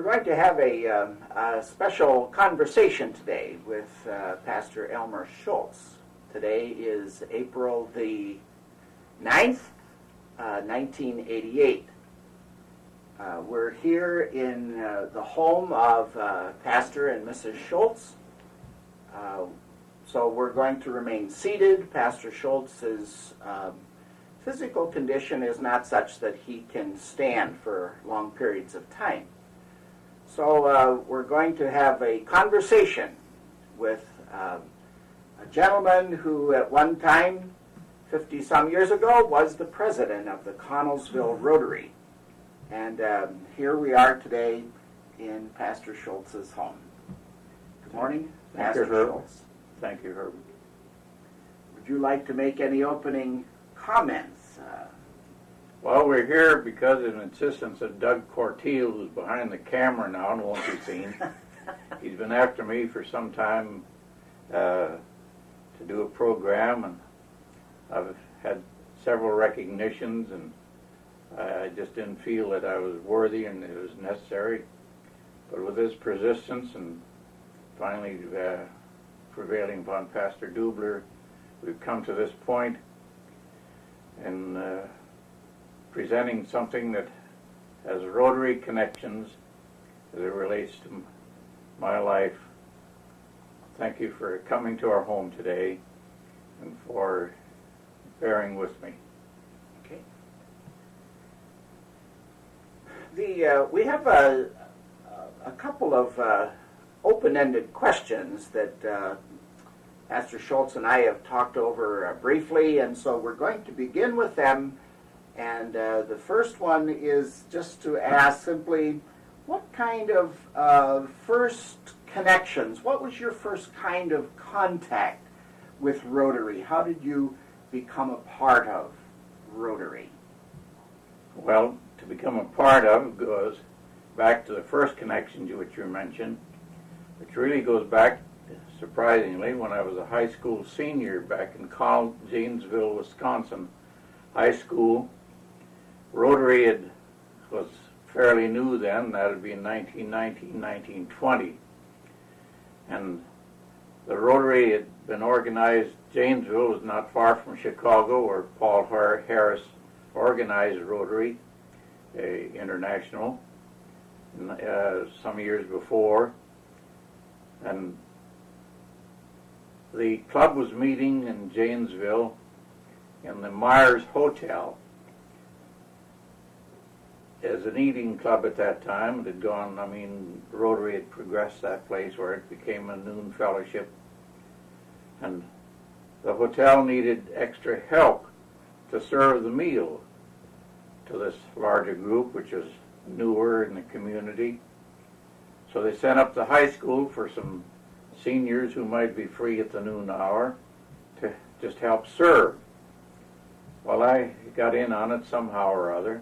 going to have a special conversation today with Pastor Elmer Shultz. Today is April the 9th, 1988. We're here in the home of Pastor and Mrs. Shultz. So we're going to remain seated. Pastor Shultz's physical condition is not such that he can stand for long periods of time. So we're going to have a conversation with a gentleman who at one time, 50-some years ago, was the president of the Connellsville Rotary. And here we are today in Pastor Shultz's home. Good morning, Pastor Shultz. Thank you, Herb. Would you like to make any opening comments? Well, we're here because of the insistence of Doug Corteel, who's behind the camera now and won't be seen. He's been after me for some time to do a program, and I've had several recognitions, and I just didn't feel that I was worthy and it was necessary. But with his persistence and finally prevailing upon Pastor Dubler, we've come to this point in presenting something that has Rotary connections as it relates to my life. Thank you for coming to our home today and for bearing with me. Okay. We have a couple of open-ended questions that Pastor Shultz and I have talked over briefly, and so we're going to begin with them. And the first one is just to ask simply, what kind of first connections, what was your first kind of contact with Rotary? How did you become a part of Rotary? Well, to become a part of goes back to the first connection which you mentioned, which really goes back, surprisingly, when I was a high school senior back in Janesville, Wisconsin high school. Rotary was fairly new then. That would be in 1919, 1920. And the Rotary had been organized. Janesville was not far from Chicago, where Paul Harris organized Rotary International some years before. And the club was meeting in Janesville in the Myers Hotel as an eating club at that time. It had gone, Rotary had progressed that place where it became a noon fellowship. And the hotel needed extra help to serve the meal to this larger group, which was newer in the community. So they sent up the high school for some seniors who might be free at the noon hour to just help serve. Well, I got in on it somehow or other.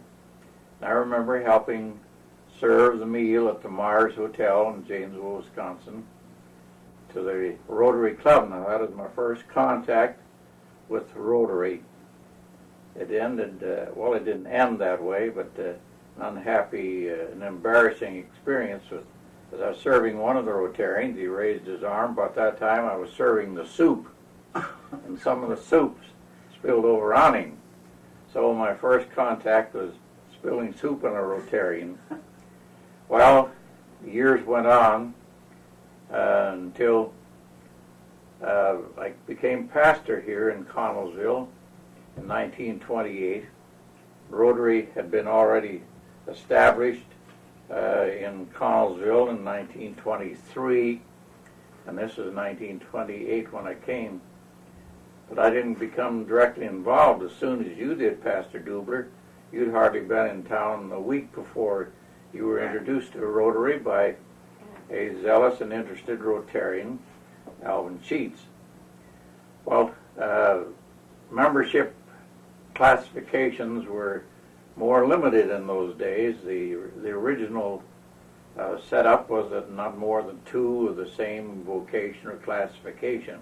I remember helping serve the meal at the Myers Hotel in Janesville, Wisconsin, to the Rotary Club. Now, that was my first contact with Rotary. It ended, well, it didn't end that way, but an unhappy and embarrassing experience as I was serving one of the Rotarians. He raised his arm, but at that time I was serving the soup, and some of the soup spilled over on him. So my first contact was spilling soup on a Rotarian. Well, years went on until I became pastor here in Connellsville in 1928. Rotary had been already established in Connellsville in 1923, and this is 1928 when I came. But I didn't become directly involved as soon as you did, Pastor Dubler. You'd hardly been in town a week before you were introduced to Rotary by a zealous and interested Rotarian, Alvin Sheets. Well, membership classifications were more limited in those days. The original setup was that not more than two of the same vocation or classification.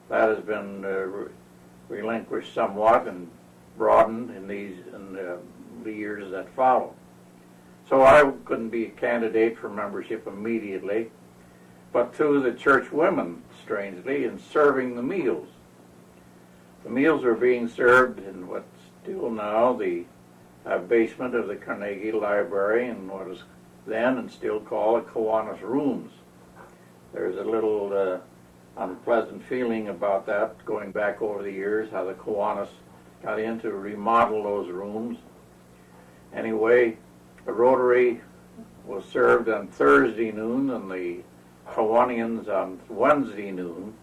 That has been relinquished somewhat and broadened in the years that follow. So I couldn't be a candidate for membership immediately, but through the church women, strangely, in serving the meals. The meals were being served in what's still now the basement of the Carnegie Library in what is then and still called Kiwanis Rooms. There's a little unpleasant feeling about that going back over the years, how the Kiwanis got in to remodel those rooms. Anyway, the Rotary was served on Thursday noon and the Kiwanians on Wednesday noon,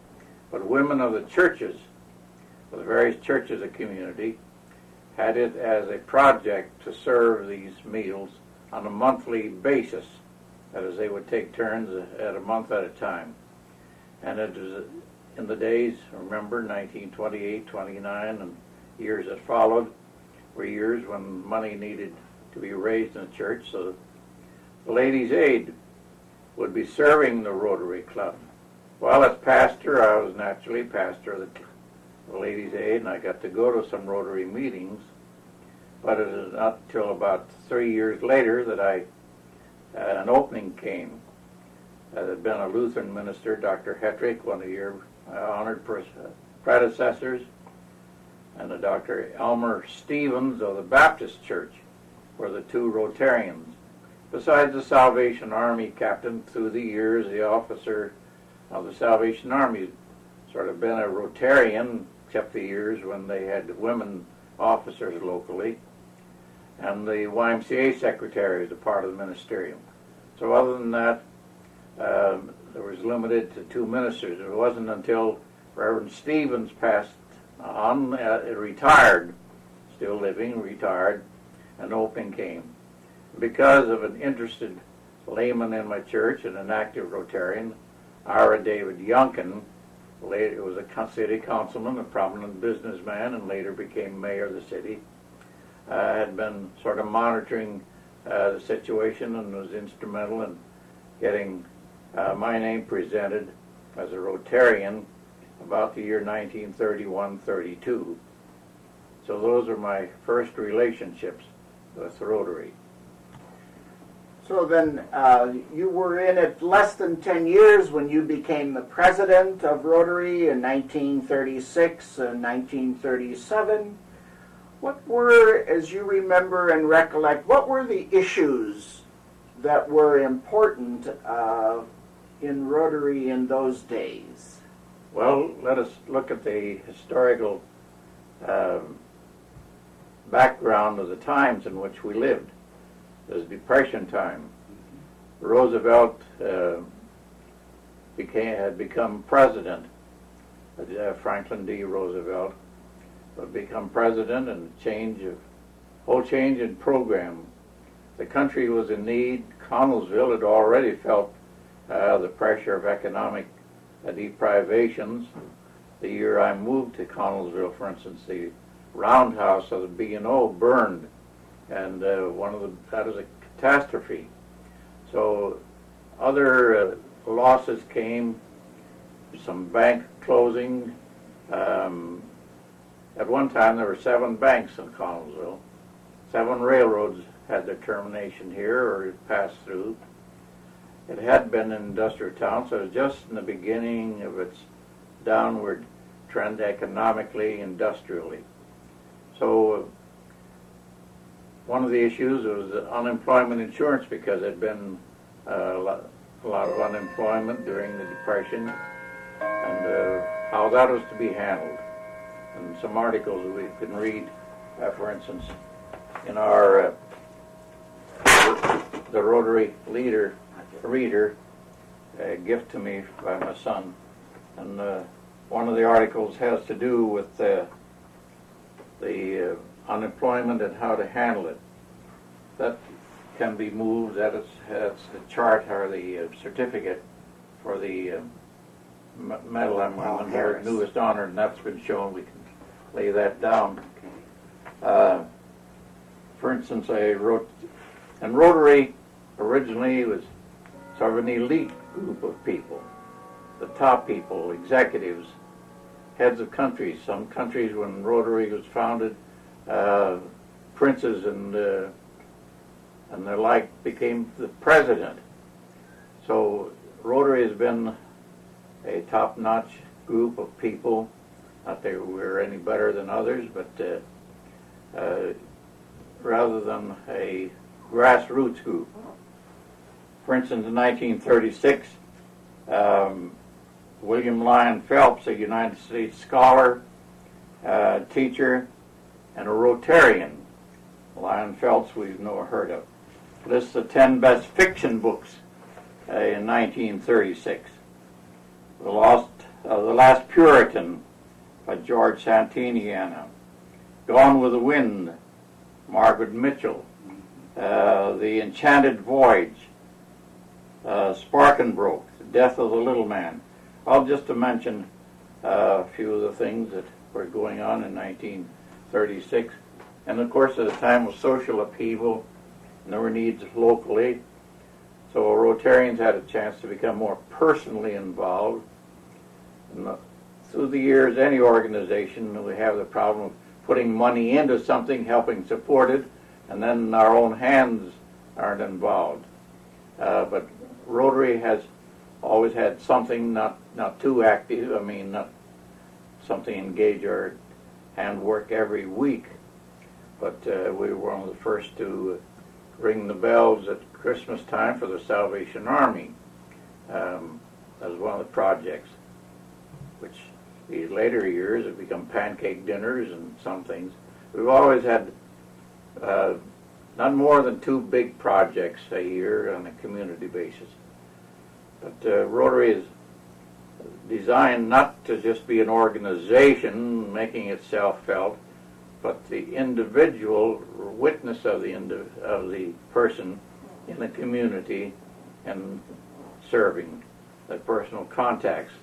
but women of the churches, of the various churches of the community, had it as a project to serve these meals on a monthly basis. That is, they would take turns at a month at a time. And it was in the days, remember, 1928, 29, and years that followed, were years when money needed to be raised in the church, so the Ladies' Aid would be serving the Rotary Club. Well, as pastor, I was naturally pastor of the Ladies' Aid, and I got to go to some Rotary meetings, but it was not until about 3 years later that an opening came. There had been a Lutheran minister, Dr. Hetrick, one of your honored predecessors, and a Dr. Elmer Stevens of the Baptist Church were the two Rotarians. Besides the Salvation Army captain, through the years, the officer of the Salvation Army sort of been a Rotarian, except the years when they had women officers locally, and the YMCA secretary is a part of the ministerium. So other than that, there was limited to two ministers. It wasn't until Reverend Stevens passed on, retired, still living, retired, an opening came. Because of an interested layman in my church and an active Rotarian, Ira David Youngkin, later was a city councilman, a prominent businessman, and later became mayor of the city, had been sort of monitoring the situation and was instrumental in getting my name presented as a Rotarian about the year 1931-32. So those are my first relationships with Rotary. So then you were in it less than 10 years when you became the president of Rotary in 1936 and 1937. What were, as you remember and recollect, what were the issues that were important in Rotary in those days? Well, let us look at the historical background of the times in which we lived. It was Depression time. Roosevelt had become president. Franklin D. Roosevelt had become president, and whole change in program. The country was in need. Connellsville had already felt the pressure of economic deprivations. The year I moved to Connellsville, for instance, the roundhouse of the B&O burned, and that was a catastrophe. So other losses came, some bank closing. At one time there were 7 banks in Connellsville. 7 railroads had their termination here or passed through. It had been an industrial town, so it was just in the beginning of its downward trend economically, industrially. So one of the issues was unemployment insurance, because there had been a lot of unemployment during the Depression, and how that was to be handled. And some articles we can read, for instance, in our the Rotary Reader, a gift to me by my son, and one of the articles has to do with the unemployment and how to handle it. That can be moved. That's the chart or the certificate for the medal I'm under newest honor, and that's been shown. We can lay that down. For instance, I wrote, and Rotary originally was sort of an elite group of people, the top people, executives, heads of countries. Some countries, when Rotary was founded, princes and and the like became the president. So Rotary has been a top-notch group of people. Not that we're any better than others, but rather than a grassroots group. For instance, in 1936, William Lyon Phelps, a United States scholar, teacher, and a Rotarian. Lyon Phelps we've never heard of. Lists the 10 best fiction books in 1936. The Last Puritan by George Santayana. Gone with the Wind, Margaret Mitchell. The Enchanted Voyage, Spark and Broke, The Death of the Little Man. Well, just to mention a few of the things that were going on in 1936. And of course, at a time of social upheaval, and there were needs locally, so Rotarians had a chance to become more personally involved. And through the years, any organization, we have the problem of putting money into something, helping support it, and then our own hands aren't involved. But Rotary has always had something not too active, not something engage our handwork every week, but we were one of the first to ring the bells at Christmas time for the Salvation Army as one of the projects, which the later years have become pancake dinners and some things. We've always had not more than 2 big projects a year on a community basis. But Rotary is designed not to just be an organization making itself felt, but the individual witness of the person in the community and serving, the personal contacts,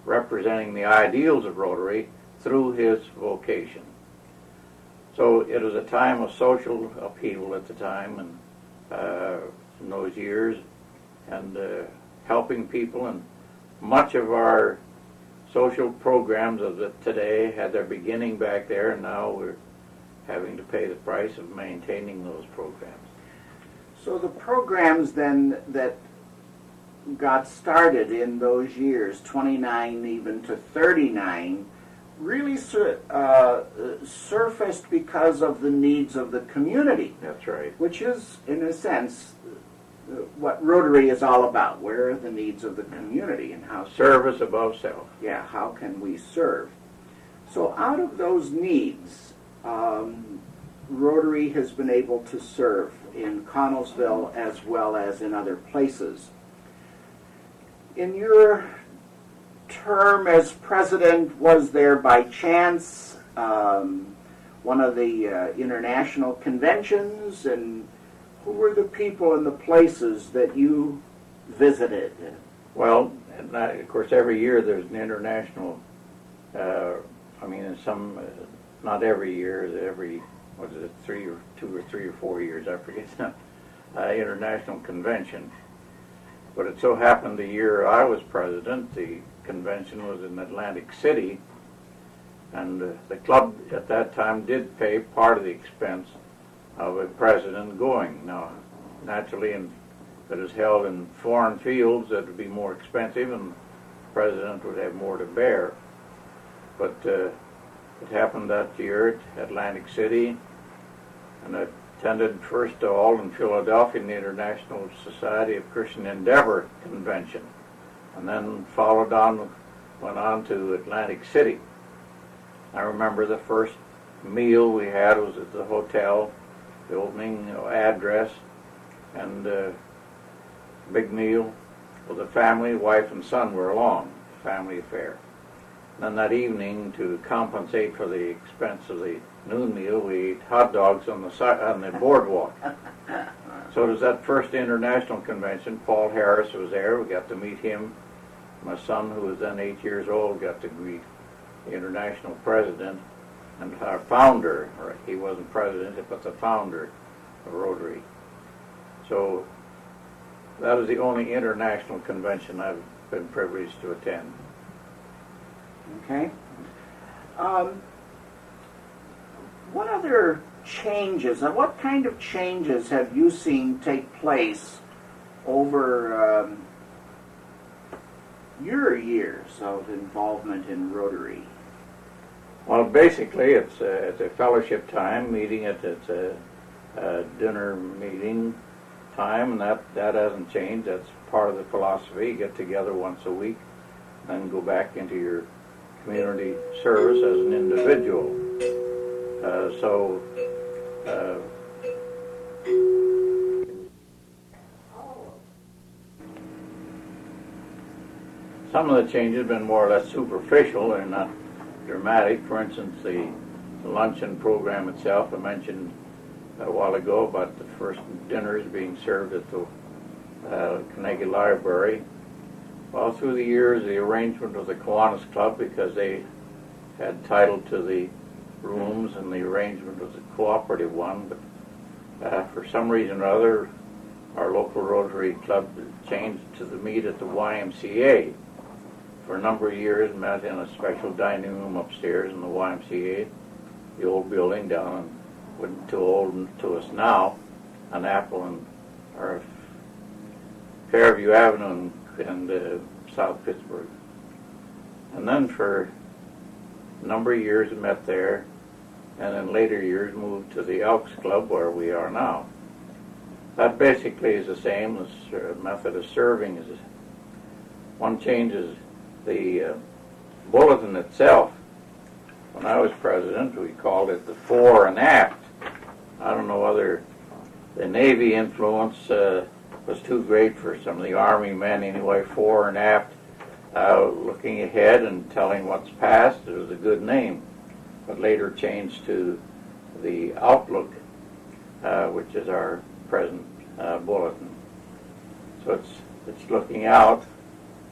representing the ideals of Rotary through his vocation. So it was a time of social upheaval at the time, and in those years, and helping people, and much of our social programs of today had their beginning back there, and now we're having to pay the price of maintaining those programs. So the programs then that got started in those years, 29 even to 39, really surfaced because of the needs of the community. That's right. Which is, in a sense, what Rotary is all about. Where are the needs of the community and how service above self. Yeah, how can we serve? So out of those needs, Rotary has been able to serve in Connellsville as well as in other places. In your term as president, was there by chance one of the international conventions, and who were the people and the places that you visited? Well, of course, every year there's an international, some, not every year, every, 2 or 3 or 4 years, I forget, international convention. But it so happened the year I was president, the convention was in Atlantic City, and the club at that time did pay part of the expense of a president going. Now, naturally, if it is held in foreign fields, that would be more expensive, and the president would have more to bear. But it happened that year at Atlantic City, and I attended first of all in Philadelphia in the International Society of Christian Endeavor Convention, and then went on to Atlantic City. I remember the first meal we had was at the hotel, the opening address, and big meal with the family, wife and son were along, family affair. And then that evening, to compensate for the expense of the noon meal, we ate hot dogs on the boardwalk. So it was that first international convention. Paul Harris was there. We got to meet him. My son, who was then 8 years old, got to meet the international president and our founder, or he wasn't president, but the founder of Rotary. So that was the only international convention I've been privileged to attend. Okay. What other changes, and what kind of changes have you seen take place over your years of involvement in Rotary? Well, basically, it's a fellowship time meeting. It's a dinner meeting time, and that hasn't changed. That's part of the philosophy. You get together once a week, then go back into your community service as an individual. Some of the changes have been more or less superficial. They're not dramatic. For instance, the luncheon program itself, I mentioned a while ago about the first dinners being served at the Connellsville Library. Well, through the years, the arrangement of the Kiwanis Club, because they had title to the rooms, and the arrangement was a cooperative one, but for some reason or other, our local Rotary Club changed to the meet at the YMCA. For a number of years, met in a special dining room upstairs in the YMCA, the old building down in, wasn't too old to us now, on Apple and or Fairview Avenue and South Pittsburgh. And then for a number of years met there, and in later years moved to the Elks Club where we are now. That basically is the same as method of serving. One change is the bulletin itself. When I was president, we called it the fore and aft. I don't know whether the Navy influence was too great for some of the Army men anyway. Fore and aft, looking ahead and telling what's past. It was a good name, but later changed to the outlook, which is our present bulletin. So it's looking out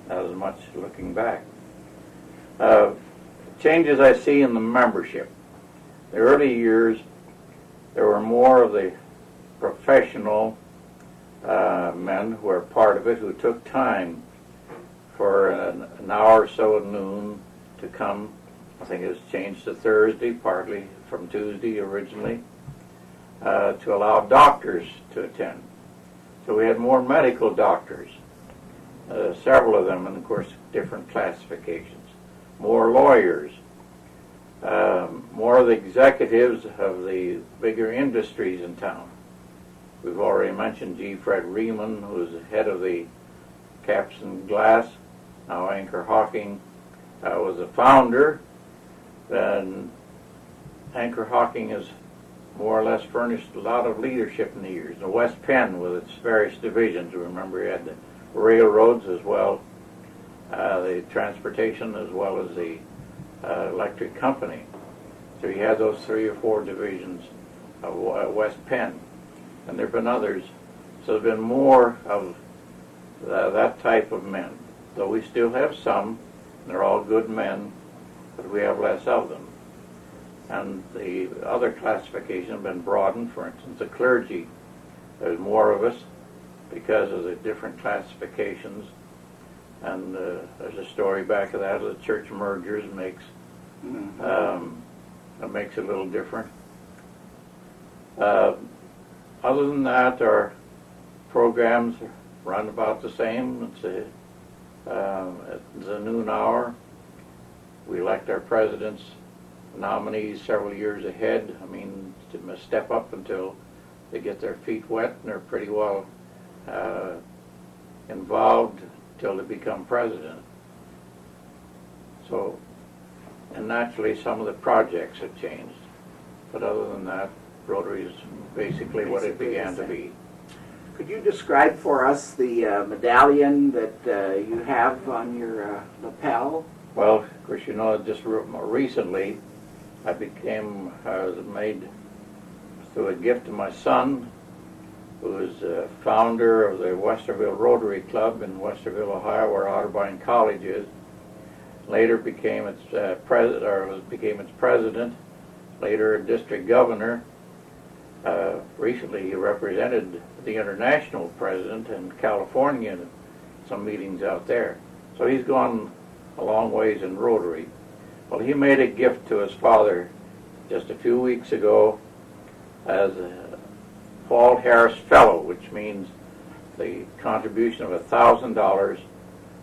as much looking back. Changes I see in the membership. The early years, there were more of the professional men who were part of it, who took time for an hour or so at noon to come. I think it was changed to Thursday, partly from Tuesday originally, to allow doctors to attend. So we had more medical doctors, several of them, and of course different classifications. More lawyers, more of the executives of the bigger industries in town. We've already mentioned G. Fred Riemann, who is the head of the Caps and Glass, now Anchor Hawking, was a founder. And Anchor Hawking has more or less furnished a lot of leadership in the years. The West Penn with its various divisions, remember you had the railroads as well, the transportation as well as the electric company. So you had those 3 or 4 divisions of West Penn, and there have been others. So there's been more of that type of men. Though we still have some, they're all good men, but we have less of them. And the other classifications have been broadened. For instance, the clergy, there's more of us because of the different classifications. And there's a story back of that. The church mergers makes it makes it a little different. Other than that, our programs run about the same. It's a noon hour. We elect our presidents, nominees several years ahead. I mean, to step up until they get their feet wet and they're pretty well involved till they become president. So, and naturally some of the projects have changed. But other than that, Rotary is basically what it began to be. Could you describe for us the medallion that you have on your lapel? Well, of course, you know, just recently I was made through a gift to my son, who is a founder of the Westerville Rotary Club in Westerville, Ohio, where Otterbein College is. Later became its president. Later a district governor. Recently he represented the international president in California in some meetings out there. So he's gone a long ways in Rotary. Well, he made a gift to his father just a few weeks ago as a Paul Harris Fellow, which means the contribution of $1,000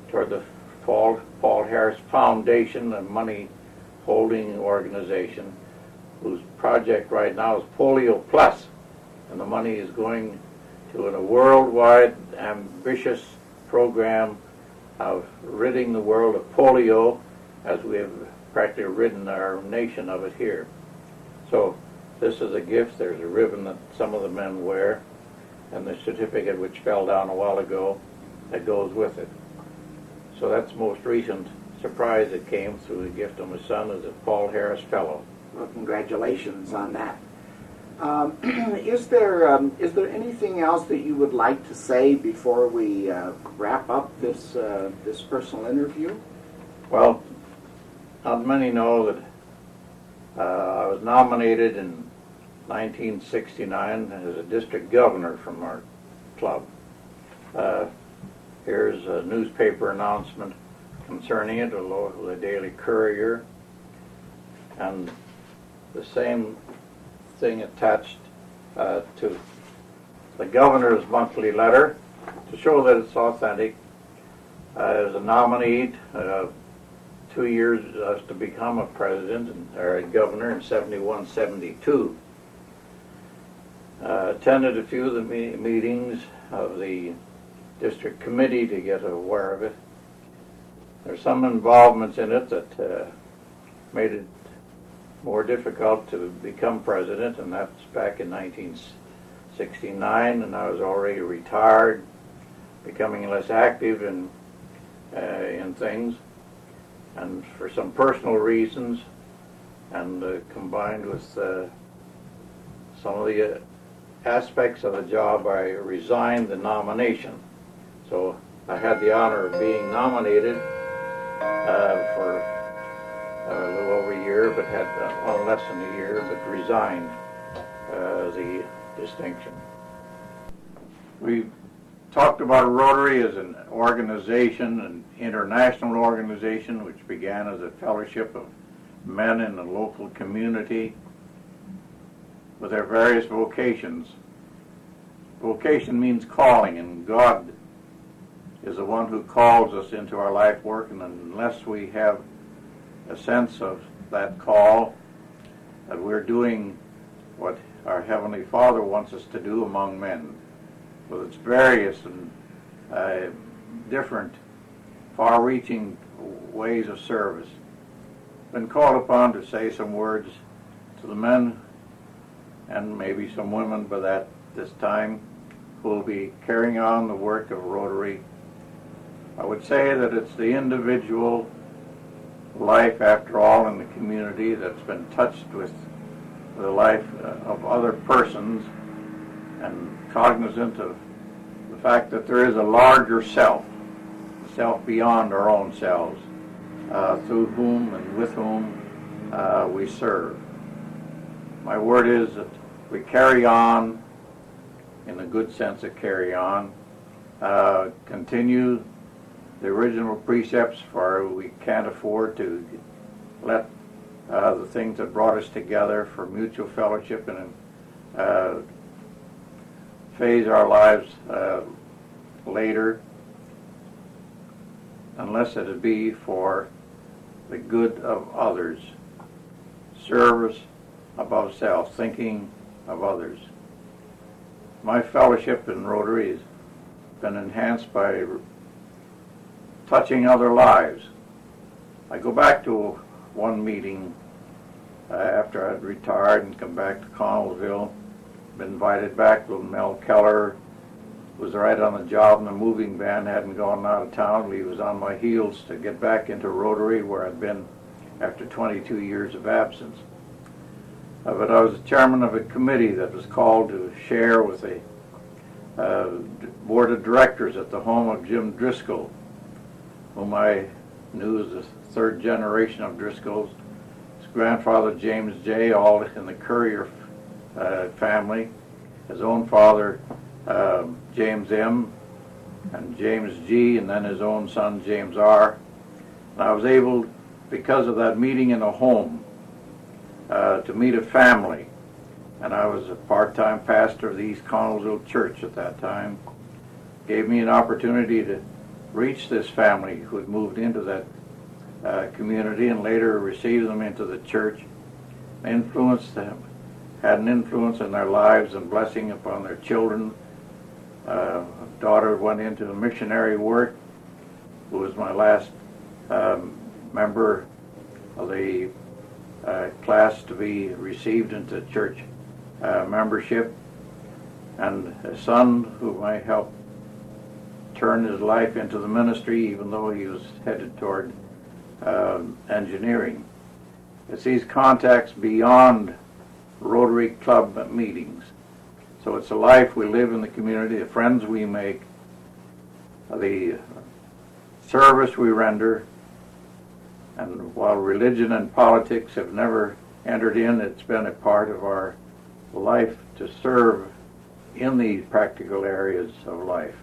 toward the Paul Harris Foundation, a money holding organization whose project right now is Polio Plus, and the money is going to a worldwide ambitious program of ridding the world of polio, as we have practically ridden our nation of it here. So this is a gift. There's a ribbon that some of the men wear, and the certificate, which fell down a while ago, that goes with it. So that's the most recent surprise that came through the gift of my son, is a Paul Harris Fellow. Well, congratulations on that. Is there anything else that you would like to say before we wrap up this personal interview? Well, not many know that I was nominated in 1969 as a district governor from our club. Here's a newspaper announcement concerning it, the Daily Courier, and the same thing attached to the governor's monthly letter to show that it's authentic. As a nominee, 2 years to become a president or a governor in 71, 72. Attended a few of the meetings of the district committee to get aware of it. There's some involvements in it that made it more difficult to become president, and that's back in 1969, and I was already retired, becoming less active in things, and for some personal reasons, and combined with some of the aspects of the job, I resigned the nomination. So I had the honor of being nominated for a little over a year, but had less than a year, but resigned the distinction. We talked about Rotary as an organization, an international organization, which began as a fellowship of men in the local community with their various vocations. Vocation means calling, and God is the one who calls us into our life work, and unless we have a sense of that call, that we're doing what our Heavenly Father wants us to do among men, with its various and different, far-reaching ways of service. Been called upon to say some words to the men, and maybe some women by this time, who will be carrying on the work of Rotary. I would say that it's the individual life, after all, in the community that's been touched with the life of other persons, and cognizant of the fact that there is a larger self, a self beyond our own selves, through whom and with whom we serve. My word is that we carry on, in the good sense of carry on, continue the original precepts, for we can't afford to let the things that brought us together for mutual fellowship and phase our lives later, unless it be for the good of others. Service above self, thinking of others. My fellowship in Rotary has been enhanced by touching other lives. I go back to one meeting after I'd retired and come back to Connellsville. Been invited back. Little Mel Keller was right on the job, and the moving van hadn't gone out of town. He was on my heels to get back into Rotary, where I'd been after 22 years of absence. But I was the chairman of a committee that was called to share with the board of directors at the home of Jim Driscoll, whom I knew as the third generation of Driscolls. His grandfather, James J., all in the Courier family. His own father, James M., and James G., and then his own son, James R. And I was able, because of that meeting in a home, to meet a family and I was a part-time pastor of the East Connellsville Church at that time. Gave me an opportunity to reach this family who had moved into that community and later received them into the church. Influenced them, had an influence in their lives and blessing upon their children. Daughter went into missionary work, who was my last member of the class to be received into church membership, and a son who I helped turn his life into the ministry, even though he was headed toward engineering. It's these contacts beyond Rotary Club meetings. So it's a life we live in the community, the friends we make, the service we render, and while religion and politics have never entered in, it's been a part of our life to serve in these practical areas of life.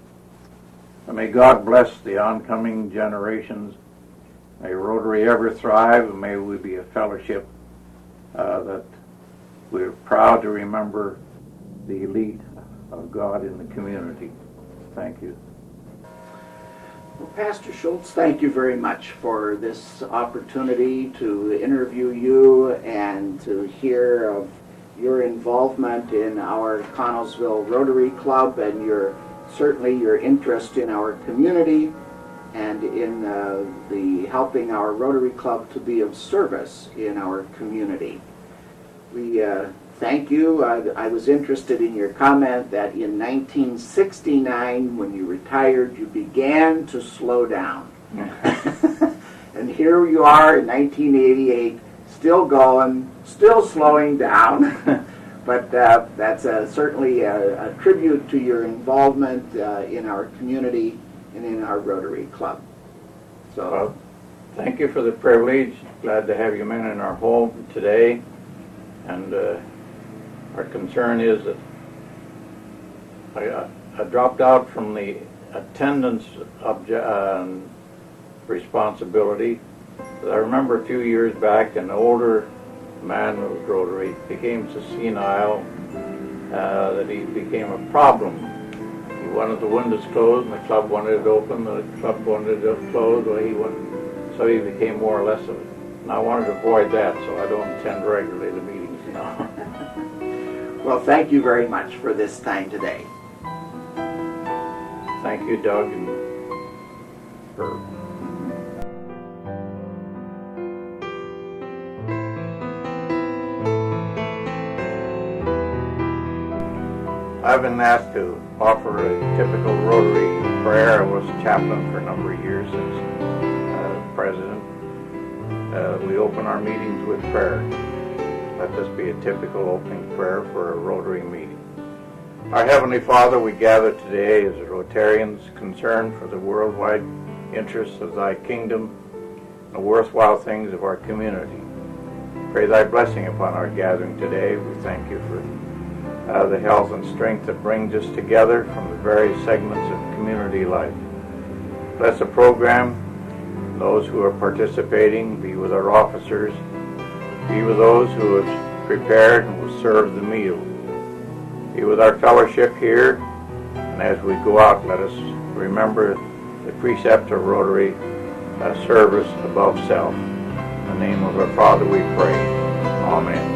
And may God bless the oncoming generations. May Rotary ever thrive, and may we be a fellowship that we're proud to remember the elite of God in the community. Thank you. Well, Pastor Shultz, thank you very much for this opportunity to interview you and to hear of your involvement in our Connellsville Rotary Club and certainly your interest in our community and in the helping our Rotary Club to be of service in our community. We thank you. I was interested in your comment that in 1969, when you retired, you began to slow down. And here you are in 1988, still going, still slowing down. But that's certainly a tribute to your involvement in our community and in our Rotary Club. So, well, thank you for the privilege. Glad to have you men in our home today. And our concern is that I dropped out from the attendance responsibility. I remember a few years back an older man with Rotary became so senile that he became a problem. He wanted the windows closed, and the club wanted it open. The club wanted it closed, so he became more or less of it. And I wanted to avoid that, so I don't attend regularly the meetings now. Well, thank you very much for this time today. Thank you, Doug and Herb. I've been asked to offer a typical Rotary prayer. I was a chaplain for a number of years as president. We open our meetings with prayer. Let this be a typical opening prayer for a Rotary meeting. Our Heavenly Father, we gather today as Rotarians concerned for the worldwide interests of Thy kingdom and the worthwhile things of our community. Pray Thy blessing upon our gathering today. We thank You for the health and strength that brings us together from the various segments of community life. Bless the program, those who are participating, be with our officers, be with those who have prepared and will serve the meal. Be with our fellowship here, and as we go out, let us remember the precept of Rotary, service above self. In the name of our Father we pray. Amen.